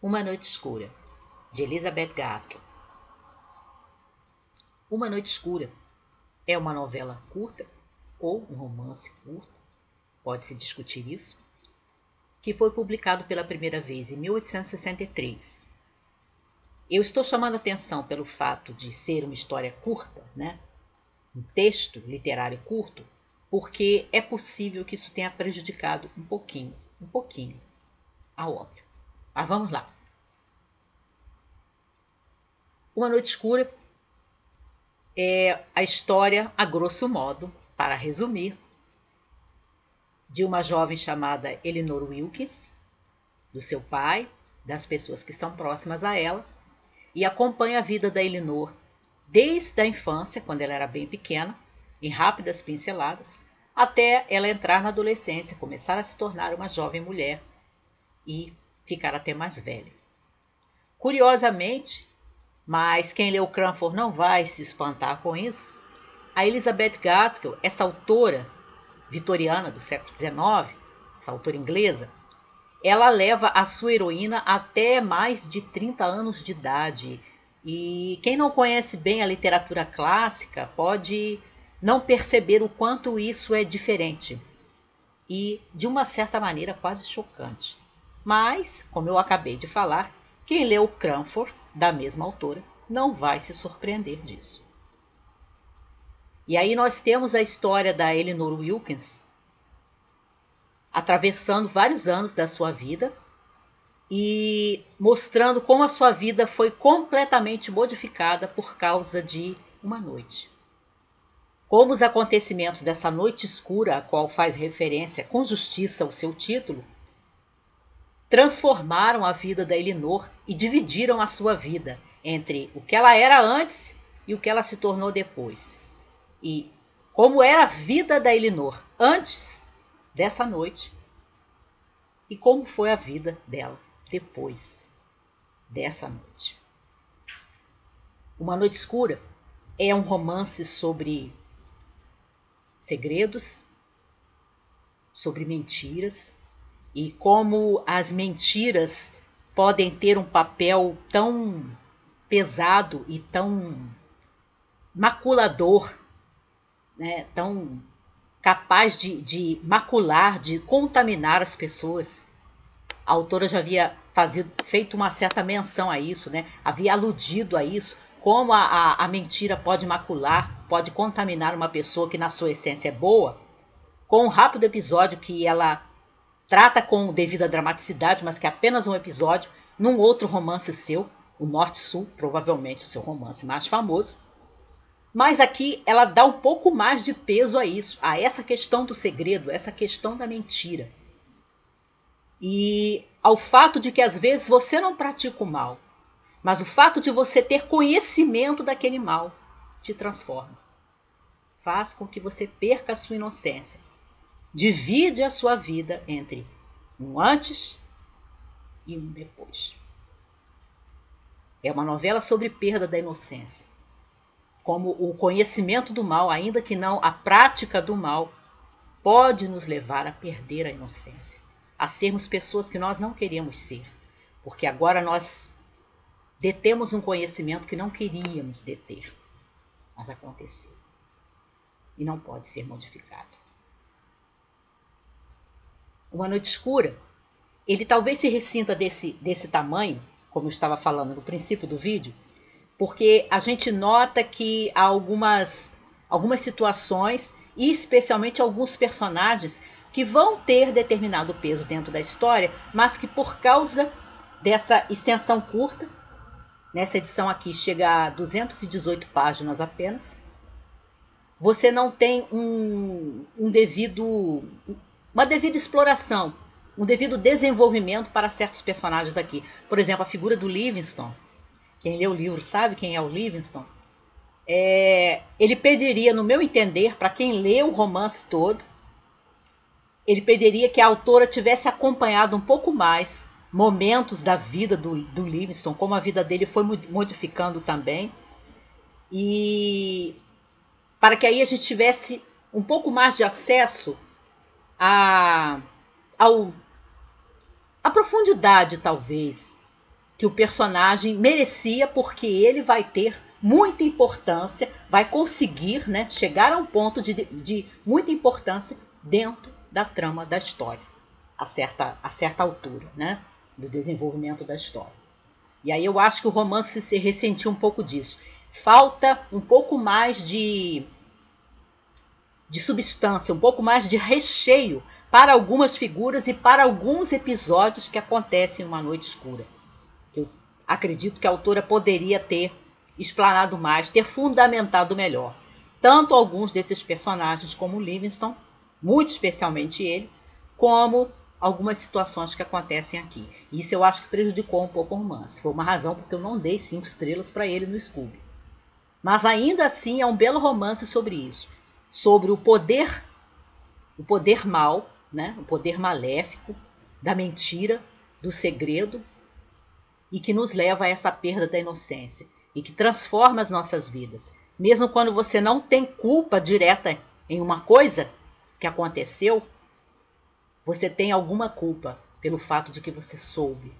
Uma Noite Escura, de Elizabeth Gaskell. Uma Noite Escura é uma novela curta ou um romance curto, pode-se discutir isso, que foi publicado pela primeira vez em 1863. Eu estou chamando a atenção pelo fato de ser uma história curta, né? Um texto literário curto, porque é possível que isso tenha prejudicado um pouquinho a obra. Mas vamos lá. Uma Noite Escura é a história, a grosso modo, para resumir, de uma jovem chamada Elinor Wilkins, do seu pai, das pessoas que são próximas a ela, e acompanha a vida da Elinor desde a infância, quando ela era bem pequena, em rápidas pinceladas, até ela entrar na adolescência, começar a se tornar uma jovem mulher e ficar até mais velha. Curiosamente, mas quem leu Cranford não vai se espantar com isso, a Elizabeth Gaskell, essa autora vitoriana do século XIX, essa autora inglesa, ela leva a sua heroína até mais de 30 anos de idade. E quem não conhece bem a literatura clássica pode não perceber o quanto isso é diferente e, de uma certa maneira, quase chocante. Mas, como eu acabei de falar, quem leu Cranford, da mesma autora, não vai se surpreender disso. E aí nós temos a história da Elinor Wilkins atravessando vários anos da sua vida e mostrando como a sua vida foi completamente modificada por causa de uma noite. Como os acontecimentos dessa noite escura, a qual faz referência com justiça ao seu título, transformaram a vida da Elinor e dividiram a sua vida entre o que ela era antes e o que ela se tornou depois. E como era a vida da Elinor antes dessa noite e como foi a vida dela depois dessa noite. Uma Noite Escura é um romance sobre segredos, sobre mentiras e como as mentiras podem ter um papel tão pesado e tão maculador, né? Tão capaz de macular, de contaminar as pessoas. A autora já havia feito uma certa menção a isso, né? Havia aludido a isso, como a mentira pode macular, pode contaminar uma pessoa que na sua essência é boa, com um rápido episódio que ela trata com devida dramaticidade, mas que é apenas um episódio, num outro romance seu, o Norte-Sul, provavelmente o seu romance mais famoso. Mas aqui ela dá um pouco mais de peso a isso, a essa questão do segredo, essa questão da mentira. E ao fato de que às vezes você não pratica o mal, mas o fato de você ter conhecimento daquele mal te transforma. Faz com que você perca a sua inocência. Divide a sua vida entre um antes e um depois. É uma novela sobre perda da inocência. Como o conhecimento do mal, ainda que não a prática do mal, pode nos levar a perder a inocência, a sermos pessoas que nós não queremos ser, porque agora nós detemos um conhecimento que não queríamos deter, mas aconteceu e não pode ser modificado. Uma Noite Escura, ele talvez se ressinta desse tamanho, como eu estava falando no princípio do vídeo, porque a gente nota que há algumas situações, e especialmente alguns personagens, que vão ter determinado peso dentro da história, mas que por causa dessa extensão curta, nessa edição aqui chega a 218 páginas apenas, você não tem uma devida exploração, um devido desenvolvimento para certos personagens aqui. Por exemplo, a figura do Livingstone. Quem lê o livro sabe quem é o Livingstone. Ele pediria, no meu entender, para quem lê o romance todo, ele pediria que a autora tivesse acompanhado um pouco mais momentos da vida do Livingstone, como a vida dele foi modificando também, e para que aí a gente tivesse um pouco mais de acesso à profundidade, talvez, que o personagem merecia, porque ele vai ter muita importância, vai conseguir, né, chegar a um ponto de muita importância dentro da trama da história, a certa altura, né, do desenvolvimento da história. E aí eu acho que o romance se ressentiu um pouco disso. Falta um pouco mais de substância, um pouco mais de recheio para algumas figuras e para alguns episódios que acontecem em Uma Noite Escura. Eu acredito que a autora poderia ter explanado mais, ter fundamentado melhor. Tanto alguns desses personagens como Livingston, muito especialmente ele, como algumas situações que acontecem aqui. Isso eu acho que prejudicou um pouco o romance. Foi uma razão porque eu não dei 5 estrelas para ele no Scooby. Mas ainda assim é um belo romance sobre isso. Sobre o poder mal, né? O poder maléfico da mentira, do segredo, e que nos leva a essa perda da inocência e que transforma as nossas vidas. Mesmo quando você não tem culpa direta em uma coisa que aconteceu, você tem alguma culpa pelo fato de que você soube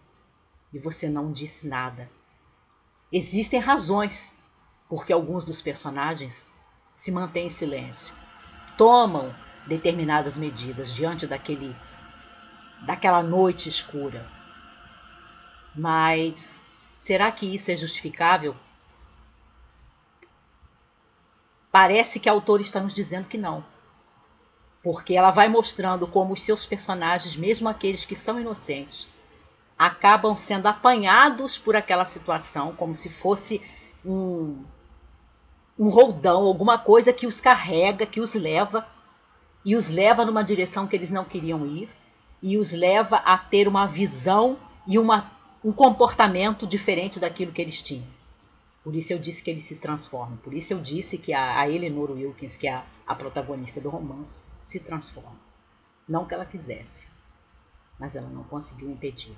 e você não disse nada. Existem razões porque alguns dos personagens se mantêm em silêncio, tomam determinadas medidas diante daquela noite escura. Mas será que isso é justificável? Parece que a autora está nos dizendo que não. Porque ela vai mostrando como os seus personagens, mesmo aqueles que são inocentes, acabam sendo apanhados por aquela situação, como se fosse um roldão, alguma coisa que os carrega, que os leva, e os leva numa direção que eles não queriam ir, e os leva a ter uma visão e um comportamento diferente daquilo que eles tinham. Por isso eu disse que eles se transformam. Por isso eu disse que a Eleanor Wilkins, que é a protagonista do romance, se transforma. Não que ela quisesse, mas ela não conseguiu impedir.